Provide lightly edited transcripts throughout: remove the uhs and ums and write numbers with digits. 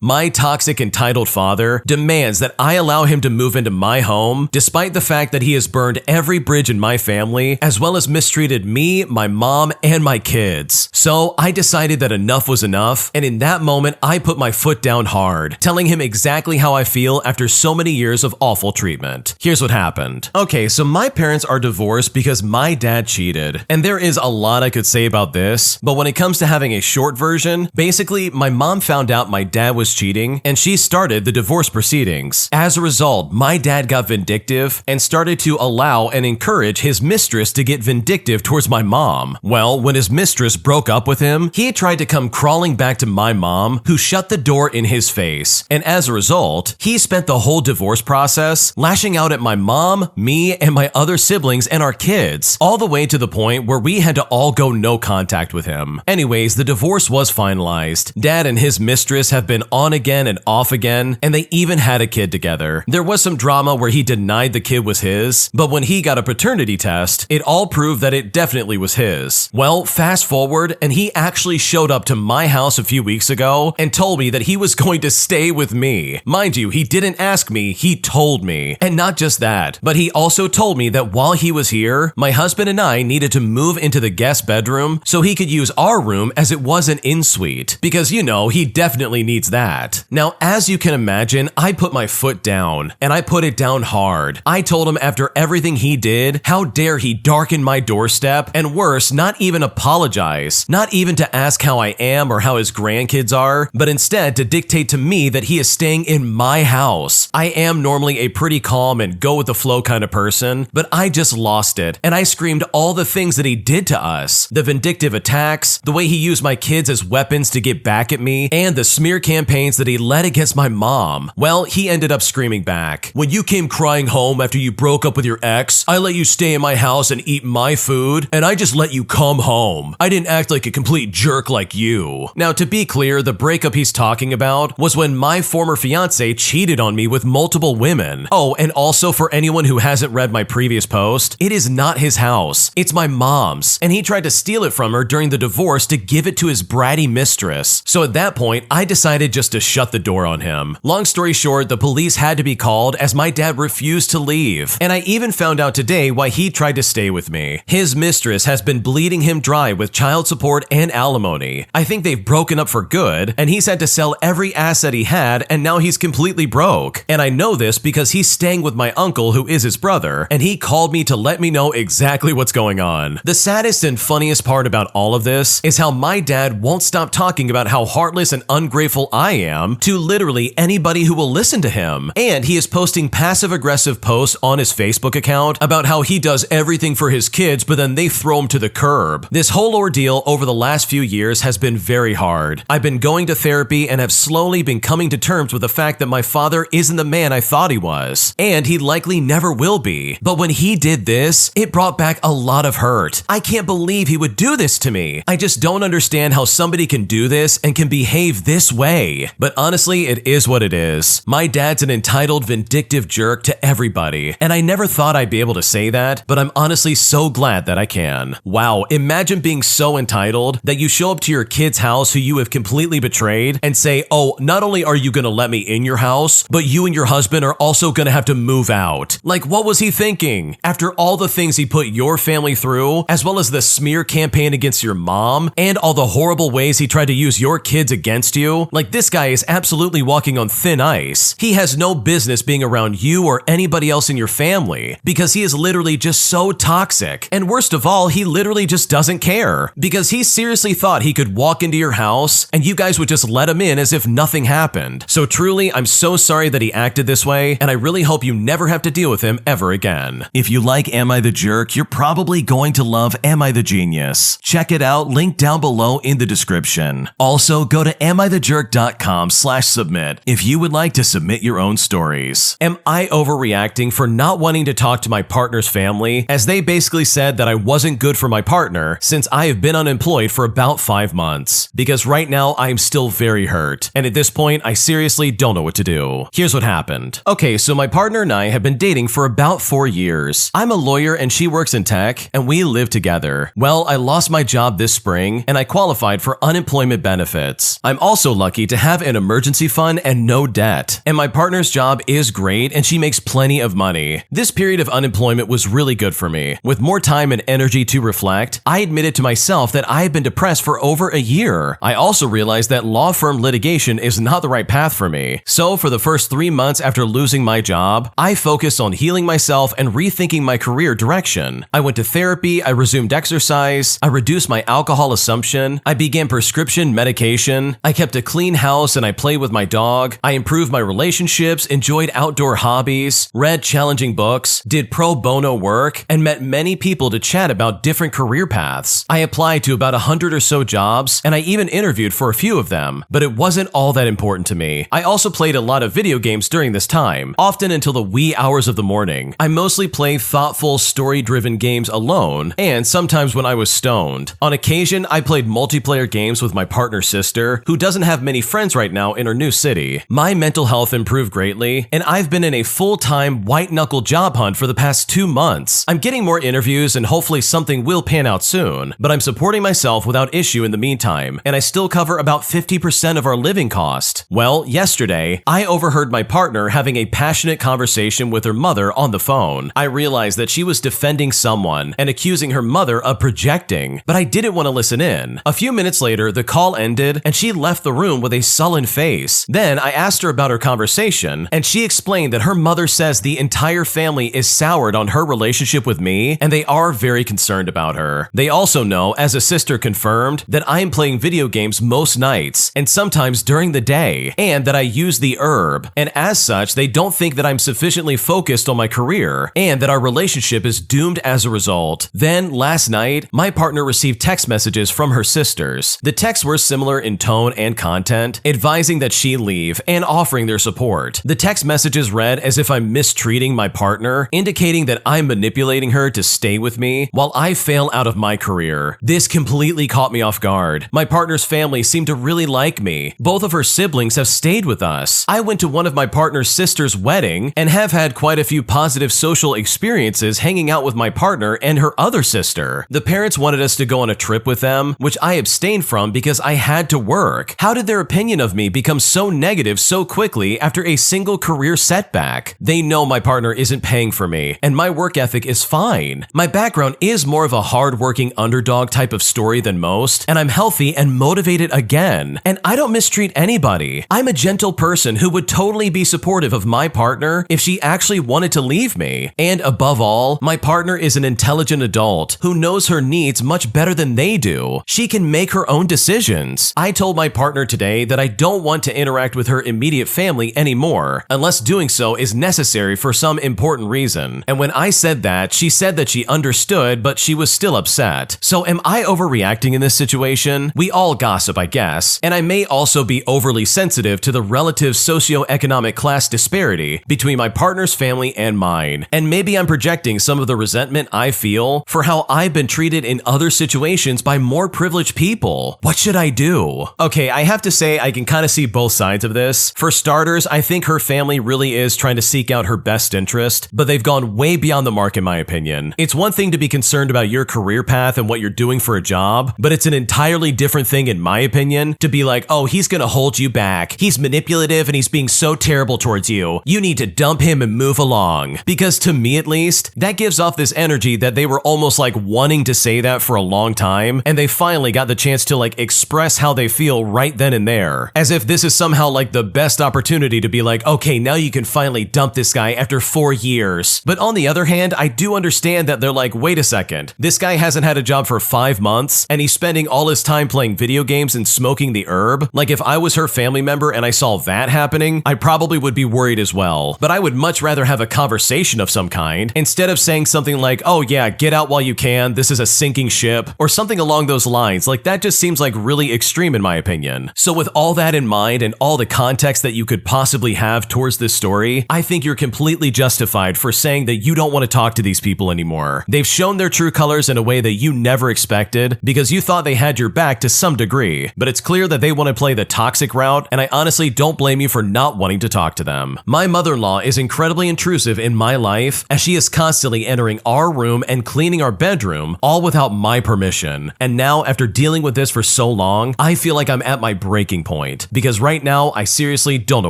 My toxic entitled father demands that I allow him to move into my home despite the fact that he has burned every bridge in my family as well as mistreated me, my mom, and my kids. So I decided that enough was enough, and in that moment I put my foot down hard, telling him exactly how I feel after so many years of awful treatment. Here's what happened. Okay, so my parents are divorced because my dad cheated, and there is a lot I could say about this, but when it comes to having a short version, basically my mom found out my dad was cheating and she started the divorce proceedings. As a result, my dad got vindictive and started to allow and encourage his mistress to get vindictive towards my mom. Well, when his mistress broke up with him, he tried to come crawling back to my mom, who shut the door in his face. And as a result, he spent the whole divorce process lashing out at my mom, me, and my other siblings and our kids, all the way to the point where we had to all go no contact with him. Anyways, the divorce was finalized. Dad and his mistress have been on again and off again, and they even had a kid together. There was some drama where he denied the kid was his, but when he got a paternity test, it all proved that it definitely was his. Well, fast forward, and he actually showed up to my house a few weeks ago and told me that he was going to stay with me. Mind you, he didn't ask me, he told me. And not just that, but he also told me that while he was here, my husband and I needed to move into the guest bedroom so he could use our room as it was an in-suite, because you know, he definitely needs that. Now, as you can imagine, I put my foot down, and I put it down hard. I told him after everything he did, how dare he darken my doorstep, and worse, not even apologize, not even to ask how I am or how his grandkids are, but instead to dictate to me that he is staying in my house. I am normally a pretty calm and go with the flow kind of person, but I just lost it, and I screamed all the things that he did to us. The vindictive attacks, the way he used my kids as weapons to get back at me, and the smear campaigns that he led against my mom. Well, he ended up screaming back, "When you came crying home after you broke up with your ex, I let you stay in my house and eat my food, and I just let you come home. I didn't act like a complete jerk like you." Now, to be clear, the breakup he's talking about was when my former fiance cheated on me with multiple women. Oh, and also for anyone who hasn't read my previous post, it is not his house, it's my mom's, and he tried to steal it from her during the divorce to give it to his bratty mistress. So at that point, I decided just to shut the door on him. Long story short, the police had to be called as my dad refused to leave, and I even found out today why he tried to stay with me. His mistress has been bleeding him dry with child support and alimony. I think they've broken up for good, and he's had to sell every asset he had, and now he's completely broke. And I know this because he's staying with my uncle, who is his brother, and he called me to let me know exactly what's going on. The saddest and funniest part about all of this is how my dad won't stop talking about how heartless and ungrateful I am to literally anybody who will listen to him. And he is posting passive-aggressive posts on his Facebook account about how he does everything for his kids, but then they throw him to the curb. This whole ordeal over the last few years has been very hard. I've been going to therapy and have slowly been coming to terms with the fact that my father isn't the man I thought he was, and he likely never will be. But when he did this, it brought back a lot of hurt. I can't believe he would do this to me. I just don't understand how somebody can do this and can behave this way. But honestly, it is what it is. My dad's an entitled, vindictive jerk to everybody, and I never thought I'd be able to say that, but I'm honestly so glad that I can. Wow, imagine being so entitled that you show up to your kid's house who you have completely betrayed and say, "Oh, not only are you gonna let me in your house, but you and your husband are also gonna have to move out." Like, what was he thinking? After all the things he put your family through, as well as the smear campaign against your mom, and all the horrible ways he tried to use your kids against you, like, this guy is absolutely walking on thin ice. He has no business being around you or anybody else in your family, because he is literally just so toxic. And worst of all, he literally just doesn't care, because he seriously thought he could walk into your house and you guys would just let him in as if nothing happened. So truly, I'm so sorry that he acted this way, and I really hope you never have to deal with him ever again. If you like Am I the Jerk, you're probably going to love Am I the Genius. Check it out, link down below in the description. Also, go to AmITheJerk.com/submit if you would like to submit your own stories. Am I overreacting for not wanting to talk to my partner's family, as they basically said that I wasn't good for my partner since I have been unemployed for about 5 months? Because right now I am still very hurt, and at this point I seriously don't know what to do. Here's what happened. Okay, so my partner and I have been dating for about 4 years. I'm a lawyer and she works in tech, and we live together. Well, I lost my job this spring and I qualified for unemployment benefits. I'm also lucky to have an emergency fund and no debt. And my partner's job is great and she makes plenty of money. This period of unemployment was really good for me. With more time and energy to reflect, I admitted to myself that I had been depressed for over a year. I also realized that law firm litigation is not the right path for me. So for the first 3 months after losing my job, I focused on healing myself and rethinking my career direction. I went to therapy, I resumed exercise, I reduced my alcohol consumption, I began prescription medication, I kept a clean house and I played with my dog, I improved my relationships, enjoyed outdoor hobbies, read challenging books, did pro bono work, and met many people to chat about different career paths. I applied to about 100 or so jobs, and I even interviewed for a few of them, but it wasn't all that important to me. I also played a lot of video games during this time, often until the wee hours of the morning. I mostly played thoughtful, story-driven games alone, and sometimes when I was stoned. On occasion, I played multiplayer games with my partner's sister, who doesn't have many friends right now in her new city. My mental health improved greatly, and I've been in a full-time, white-knuckle job hunt for the past 2 months. I'm getting more interviews and hopefully something will pan out soon, but I'm supporting myself without issue in the meantime, and I still cover about 50% of our living cost. Well, yesterday, I overheard my partner having a passionate conversation with her mother on the phone. I realized that she was defending someone and accusing her mother of projecting, but I didn't want to listen in. A few minutes later, the call ended and she left the room with a sullen face. Then I asked her about her conversation, and she explained that her mother says the entire family is soured on her relationship with me, and they are very concerned about her. They also know, as a sister confirmed, that I am playing video games most nights and sometimes during the day, and that I use the herb, and as such, they don't think that I'm sufficiently focused on my career, and that our relationship is doomed as a result. Then, last night, my partner received text messages from her sisters. The texts were similar in tone and content, advising that she leave and offering their support. The text messages read as if I'm mistreating my partner, indicating that I'm manipulating her to stay with me while I fail out of my career. This completely caught me off guard. My partner's family seemed to really like me. Both of her siblings have stayed with us. I went to one of my partner's sister's wedding and have had quite a few positive social experiences hanging out with my partner and her other sister. The parents wanted us to go on a trip with them, which I abstained from because I had to work. How did their opinion of me become so negative so quickly after a single career setback? They know my partner isn't paying for me, and my work ethic is fine. My background is more of a hard-working underdog type of story than most, and I'm healthy and motivated again. And I don't mistreat anybody. I'm a gentle person who would totally be supportive of my partner if she actually wanted to leave me. And above all, my partner is an intelligent adult who knows her needs much better than they do. She can make her own decisions. I told my partner today that I don't want to interact with her immediate family anymore, unless doing so is necessary for some important reason. And when I said that, she said that she understood, but she was still upset. So am I overreacting in this situation? We all gossip, I guess, and I may also be overly sensitive to the relative socioeconomic class disparity between my partner's family and mine. And maybe I'm projecting some of the resentment I feel for how I've been treated in other situations by more privileged people. What should I do? Okay, I have to say I can kind of see both sides of this. For starters, I think her family really is trying to seek out her best interest, but they've gone way beyond the mark in my opinion. It's one thing to be concerned about your career path and what you're doing for a job, but it's an entirely different thing in my opinion to be like, oh, he's gonna hold you back. He's manipulative and he's being so terrible towards you. You need to dump him and move along. Because to me at least, that gives off this energy that they were almost like wanting to say that for a long time, and they finally got the chance to like express how they feel right then and there. As if this is somehow like the best opportunity to be like, okay, now you can finally dump this guy after 4 years. But on the other hand, I do understand that they're like, wait a second, this guy hasn't had a job for 5 months, and he's spending all his time playing video games and smoking the herb. Like if I was her family member and I saw that happening, I probably would be worried as well. But I would much rather have a conversation of some kind, instead of saying something like, oh yeah, get out while you can, this is a sinking ship, or something along those lines. Like that just seems like really extreme in my opinion. So with all that in mind and all the context that you could possibly have towards this story, I think you're completely justified for saying that you don't want to talk to these people anymore. They've shown their true colors in a way that you never expected because you thought they had your back to some degree, but it's clear that they want to play the toxic route, and I honestly don't blame you for not wanting to talk to them. My mother-in-law is incredibly intrusive in my life as she is constantly entering our room and cleaning our bedroom, all without my permission. And now, after dealing with this for so long, I feel like I'm at my breaking point. point, because right now I seriously don't know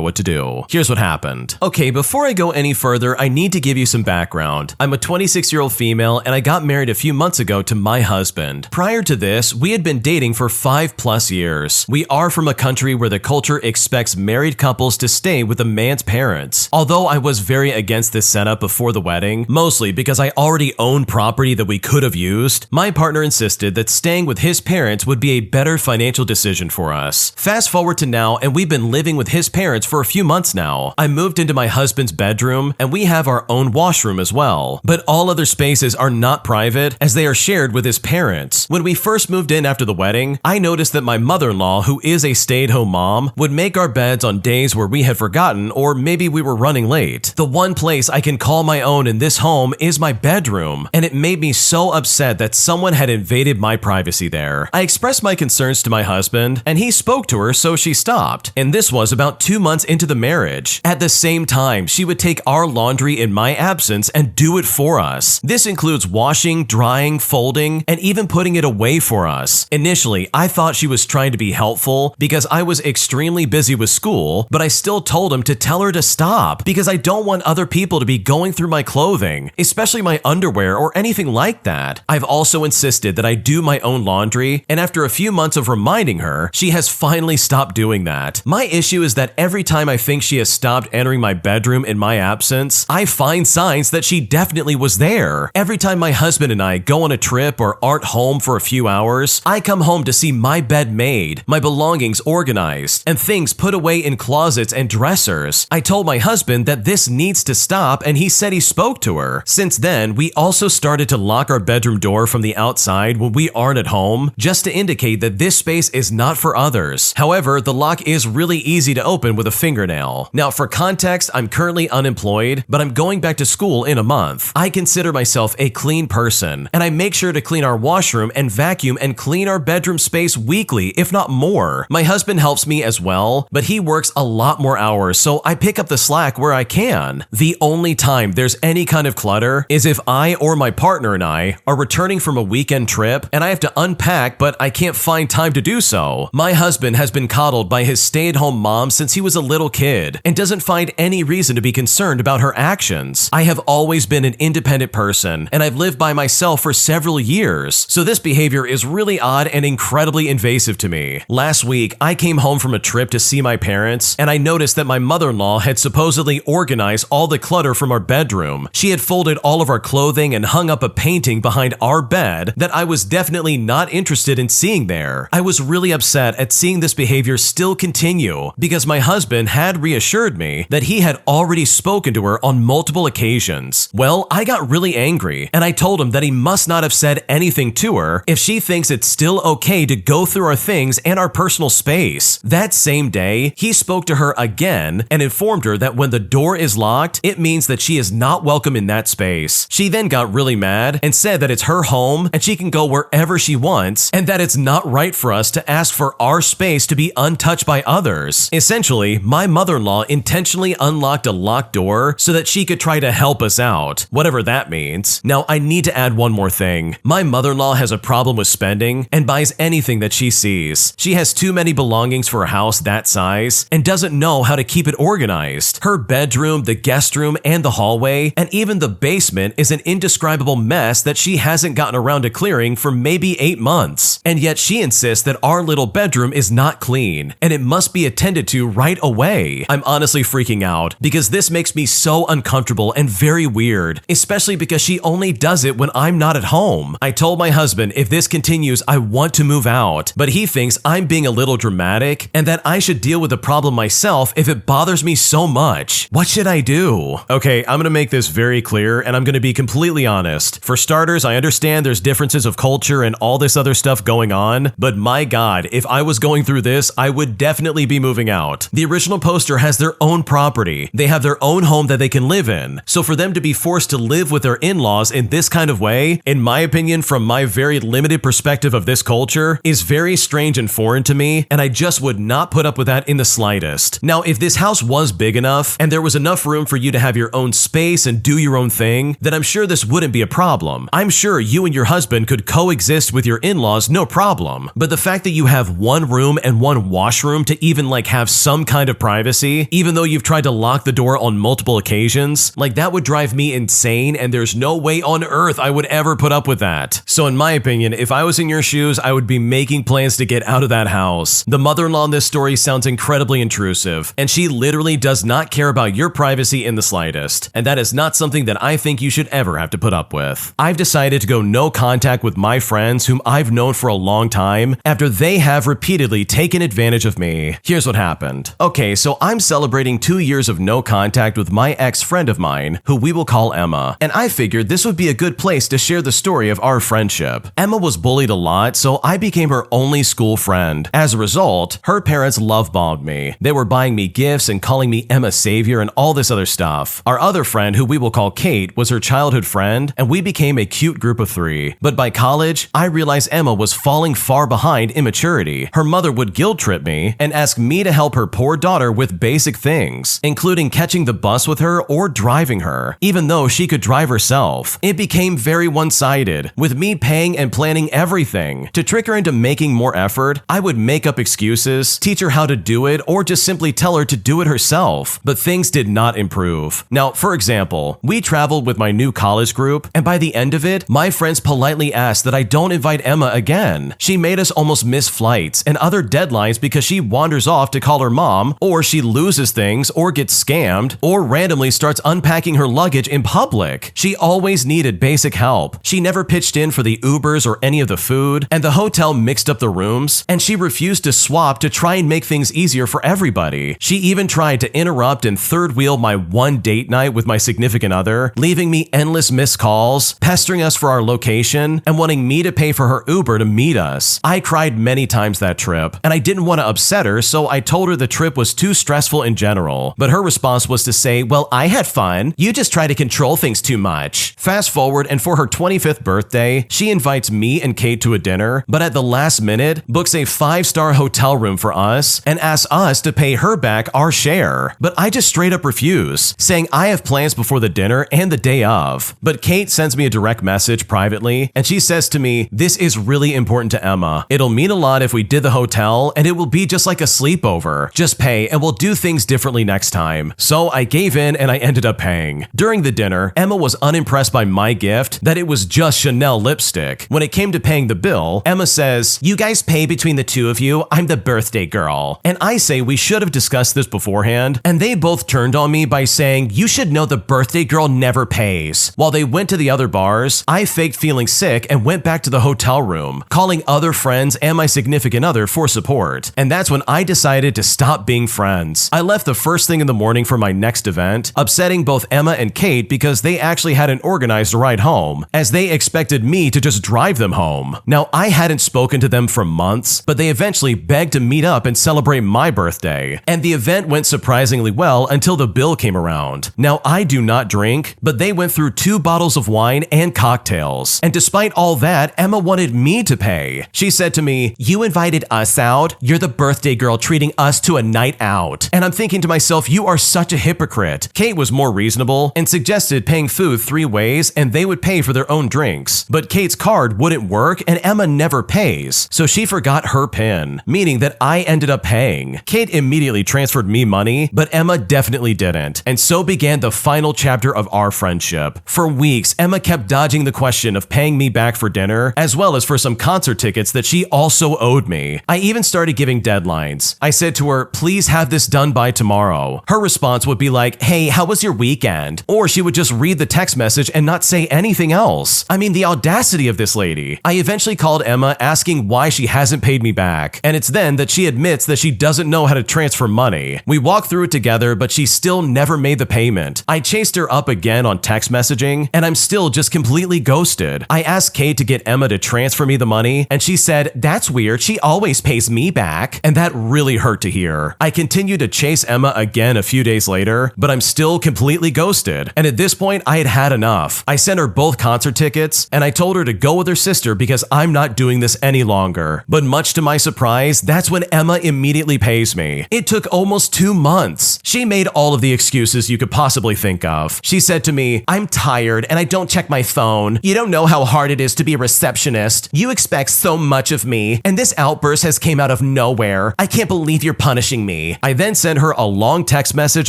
what to do. Here's what happened. Okay, before I go any further, I need to give you some background. I'm a 26-year-old female and I got married a few months ago to my husband. Prior to this, we had been dating for 5+ years. We are from a country where the culture expects married couples to stay with the man's parents. Although I was very against this setup before the wedding, mostly because I already owned property that we could have used, my partner insisted that staying with his parents would be a better financial decision for us. Fast forward to now, and we've been living with his parents for a few months now. I moved into my husband's bedroom, and we have our own washroom as well. But all other spaces are not private, as they are shared with his parents. When we first moved in after the wedding, I noticed that my mother-in-law, who is a stay-at-home mom, would make our beds on days where we had forgotten or maybe we were running late. The one place I can call my own in this home is my bedroom, and it made me so upset that someone had invaded my privacy there. I expressed my concerns to my husband, and he spoke to her, so she stopped. And this was about 2 months into the marriage. At the same time, she would take our laundry in my absence and do it for us. This includes washing, drying, folding, and even putting it away for us. Initially, I thought she was trying to be helpful because I was extremely busy with school, but I still told him to tell her to stop because I don't want other people to be going through my clothing, especially my underwear or anything like that. I've also insisted that I do my own laundry, and after a few months of reminding her, she has finally stopped doing that. My issue is that every time I think she has stopped entering my bedroom in my absence, I find signs that she definitely was there. Every time my husband and I go on a trip or aren't home for a few hours, I come home to see my bed made, my belongings organized, and things put away in closets and dressers. I told my husband that this needs to stop, and he said he spoke to her. Since then, we also started to lock our bedroom door from the outside when we aren't at home, just to indicate that this space is not for others. However, the lock is really easy to open with a fingernail. Now, for context, I'm currently unemployed, but I'm going back to school in a month. I consider myself a clean person, and I make sure to clean our washroom and vacuum and clean our bedroom space weekly, if not more. My husband helps me as well, but he works a lot more hours, so I pick up the slack where I can. The only time there's any kind of clutter is if I or my partner and I are returning from a weekend trip and I have to unpack, but I can't find time to do so. My husband has been coddled by his stay-at-home mom since he was a little kid and doesn't find any reason to be concerned about her actions. I have always been an independent person, and I've lived by myself for several years, so this behavior is really odd and incredibly invasive to me. Last week, I came home from a trip to see my parents, and I noticed that my mother-in-law had supposedly organized all the clutter from our bedroom. She had folded all of our clothing and hung up a painting behind our bed that I was definitely not interested in seeing there. I was really upset at seeing this behavior still continue because my husband had reassured me that he had already spoken to her on multiple occasions. Well, I got really angry, and I told him that he must not have said anything to her if she thinks it's still okay to go through our things and our personal space. That same day, he spoke to her again and informed her that when the door is locked, it means that she is not welcome in that space. She then got really mad and said that it's her home and she can go wherever she wants, and that it's not right for us to ask for our space to be untouched by others. Essentially, my mother-in-law intentionally unlocked a locked door so that she could try to help us out, whatever that means. Now, I need to add one more thing. My mother-in-law has a problem with spending and buys anything that she sees. She has too many belongings for a house that size and doesn't know how to keep it organized. Her bedroom, the guest room, and the hallway, and even the basement is an indescribable mess that she hasn't gotten around to clearing for maybe 8 months. And yet she insists that our little bedroom is not clean and it must be attended to right away. I'm honestly freaking out because this makes me so uncomfortable and very weird, especially because she only does it when I'm not at home. I told my husband if this continues, I want to move out, but he thinks I'm being a little dramatic and that I should deal with the problem myself if it bothers me so much. What should I do? Okay, I'm gonna make this very clear and I'm gonna be completely honest. For starters, I understand there's differences of culture and all this other stuff going on, but my God, if I was going through this, I would definitely be moving out. The original poster has their own property. They have their own home that they can live in. So for them to be forced to live with their in-laws in this kind of way, in my opinion, from my very limited perspective of this culture, is very strange and foreign to me, and I just would not put up with that in the slightest. Now, if this house was big enough and there was enough room for you to have your own space and do your own thing, then I'm sure this wouldn't be a problem. I'm sure you and your husband could coexist with your in-laws no problem. But the fact that you have one room and one one washroom to even like have some kind of privacy, even though you've tried to lock the door on multiple occasions? Like, that would drive me insane, and there's no way on earth I would ever put up with that. So in my opinion, if I was in your shoes, I would be making plans to get out of that house. The mother-in-law in this story sounds incredibly intrusive, and she literally does not care about your privacy in the slightest, and that is not something that I think you should ever have to put up with. I've decided to go no contact with my friends whom I've known for a long time after they have repeatedly taken advantage of me. Here's what happened. Okay, so I'm celebrating 2 years of no contact with my ex-friend of mine, who we will call Emma, and I figured this would be a good place to share the story of our friendship. Emma was bullied a lot, so I became her only school friend. As a result, her parents love-bombed me. They were buying me gifts and calling me Emma's savior and all this other stuff. Our other friend, who we will call Kate, was her childhood friend, and we became a cute group of 3. But by college, I realized Emma was falling far behind in maturity. Her mother would guilt-trip me and ask me to help her poor daughter with basic things, including catching the bus with her or driving her, even though she could drive herself. It became very one-sided, with me paying and planning everything. To trick her into making more effort, I would make up excuses, teach her how to do it, or just simply tell her to do it herself. But things did not improve. Now, for example, we traveled with my new college group, and by the end of it, my friends politely asked that I don't invite Emma again. She made us almost miss flights and other deadlines because she wanders off to call her mom, or she loses things, or gets scammed, or randomly starts unpacking her luggage in public. She always needed basic help. She never pitched in for the Ubers or any of the food, and the hotel mixed up the rooms, and she refused to swap to try and make things easier for everybody. She even tried to interrupt and third wheel my one date night with my significant other, leaving me endless missed calls, pestering us for our location, and wanting me to pay for her Uber to meet us. I cried many times that trip, and I didn't want to upset her, so I told her the trip was too stressful in general. But her response was to say, "Well, I had fun. You just try to control things too much." Fast forward, and for her 25th birthday, she invites me and Kate to a dinner, but at the last minute, books a 5-star hotel room for us and asks us to pay her back our share. But I just straight up refuse, saying I have plans before the dinner and the day of. But Kate sends me a direct message privately, and she says to me, "This is really important to Emma. It'll mean a lot if we did the hotel, and it will be just like a sleepover. Just pay, and we'll do things differently next time." So I gave in, and I ended up paying. During the dinner, Emma was unimpressed by my gift, that it was just Chanel lipstick. When it came to paying the bill, Emma says, "You guys pay between the two of you. I'm the birthday girl." And I say we should have discussed this beforehand, and they both turned on me by saying, "You should know the birthday girl never pays." While they went to the other bars, I faked feeling sick and went back to the hotel room, calling other friends and my significant other for support. And that's when I decided to stop being friends. I left the first thing in the morning for my next event, upsetting both Emma and Kate because they actually hadn't organized a ride home, as they expected me to just drive them home. Now, I hadn't spoken to them for months, but they eventually begged to meet up and celebrate my birthday. And the event went surprisingly well until the bill came around. Now, I do not drink, but they went through 2 bottles of wine and cocktails. And despite all that, Emma wanted me to pay. She said to me, "You invited us out? You're the birthday girl treating us to a night out." And I'm thinking to myself, you are such a hypocrite. Kate was more reasonable and suggested paying food 3 ways and they would pay for their own drinks. But Kate's card wouldn't work and Emma never pays, so she forgot her PIN, meaning that I ended up paying. Kate immediately transferred me money, but Emma definitely didn't. And so began the final chapter of our friendship. For weeks, Emma kept dodging the question of paying me back for dinner, as well as for some concert tickets that she also owed me. I even started giving deadlines. I said to her, "Please have this done by tomorrow." Her response would be like, "Hey, how was your weekend?" Or she would just read the text message and not say anything else. I mean, the audacity of this lady. I eventually called Emma asking why she hasn't paid me back, and it's then that she admits that she doesn't know how to transfer money. We walked through it together, but she still never made the payment. I chased her up again on text messaging, and I'm still just completely ghosted. I asked Kate to get Emma to transfer me the money, and she said, "That's weird, she always pays me back." And that really hurt to hear. I continued to chase Emma again a few days later, but I'm still completely ghosted. And at this point, I had had enough. I sent her both concert tickets, and I told her to go with her sister because I'm not doing this any longer. But much to my surprise, that's when Emma immediately pays me. It took almost 2 months. She made all of the excuses you could possibly think of. She said to me, "I'm tired and I don't check my phone. You don't know how hard it is to be a receptionist. You expect so much of me, and this outburst has came out of nowhere. I can't believe you're punishing me. I then sent her a long text message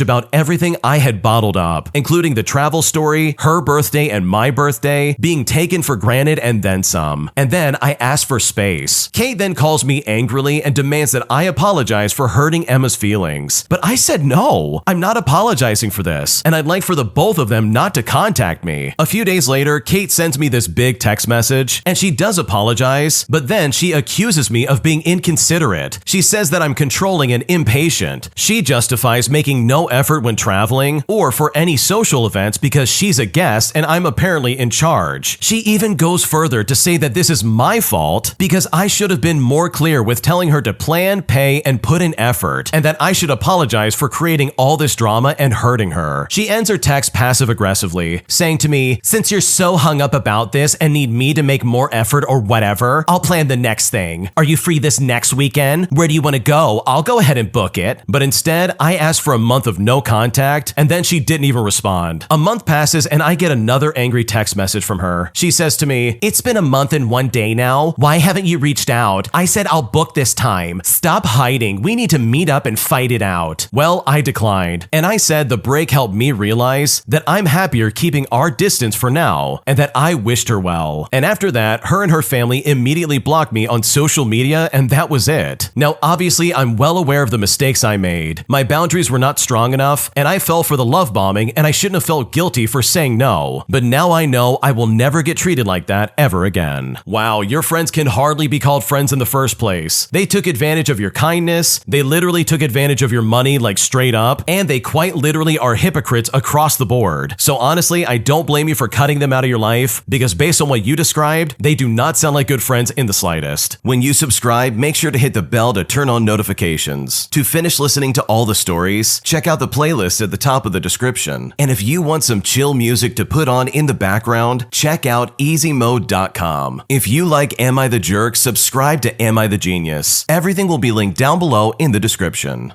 about everything I had bottled up, including the travel story, her birthday and my birthday, being taken for granted and then some. And then I asked for space. Kate then calls me angrily and demands that I apologize for hurting Emma's feelings. But I said no, I'm not apologizing for this, and I'd like for the both of them not to contact me. A few days later, Kate sends me this big text message, and she does apologize, but then she accuses me of being inconsiderate. She says that I'm controlling and impatient. She justifies making no effort when traveling or for any social events because she's a guest and I'm apparently in charge. She even goes further to say that this is my fault because I should have been more clear with telling her to plan, pay, and put in effort, and that I should apologize for creating all this drama and hurting her. She ends her text passive-aggressively, saying to me, "Since you're so hung up about this and need me to make more effort or whatever, I'll plan the next thing. Are you free this next weekend? Where do you want to go? I'll go ahead and book it." But instead, I asked for a month of no contact, and then she didn't even respond. A month passes and I get another angry text message from her. She says to me, "It's been a month and 1 day now. Why haven't you reached out? I said I'll book this time. Stop hiding. We need to meet up and fight it out." Well, I declined, and I said the break helped me realize that I'm happier keeping our distance for now, and that I wished her well. And after that, her and her family immediately blocked me on social media, and that was it. Now, obviously, I'm well aware of the mistakes I made. My boundaries were not strong enough, and I fell for the love bombing, and I shouldn't have felt guilty for saying no. But now I know I will never get treated like that ever again. Wow, your friends can hardly be called friends in the first place. They took advantage of your kindness, they literally took advantage of your money like straight up, and they quite literally are hypocrites across the board. So honestly, I don't blame you for cutting them out of your life, because based on what you described, they do not sound like good friends in the slightest. When you subscribe, make sure to hit the bell to turn on notifications. To finish listening to all the stories, check out the playlist at the top of the description. And if you want some chill music to put on in the background, check out easymode.com. If you like Am I the Jerk, subscribe to Am I the Genius. Everything will be linked down below in the description.